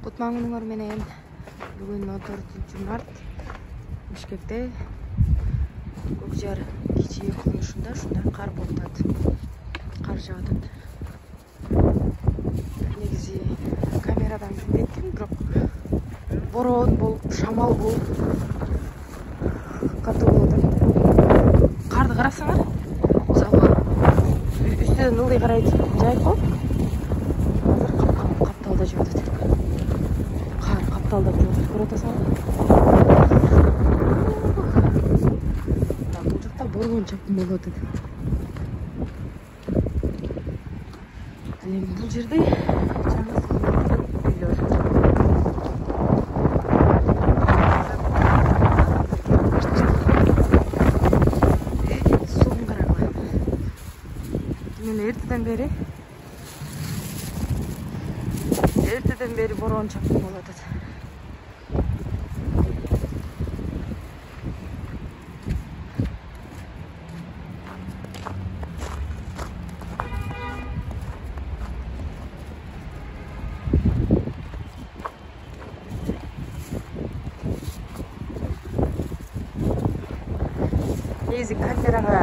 Кут маңыңар менен бүгүн 14-март Бишкекте Көкжар кичи конушунда ушундай кар болуп атат. Кар жаап атат. Негизи камерадан билбейт, бирок бороон болуп, шамал болуп катуу болуп атат. Карды карасаңар, мисалга үстүнөн ылдый карайт жайып коюп, капталда жеп атат. Кар капталдап жеп атат, көрүп атасыңар. Бул жакта бороон чапкын болуп атат. Ал эми бул жерде жаңы үйлөр. Суун карагыла. Мен эртеден бери бороон чапкын болуп атат. Негизи камерага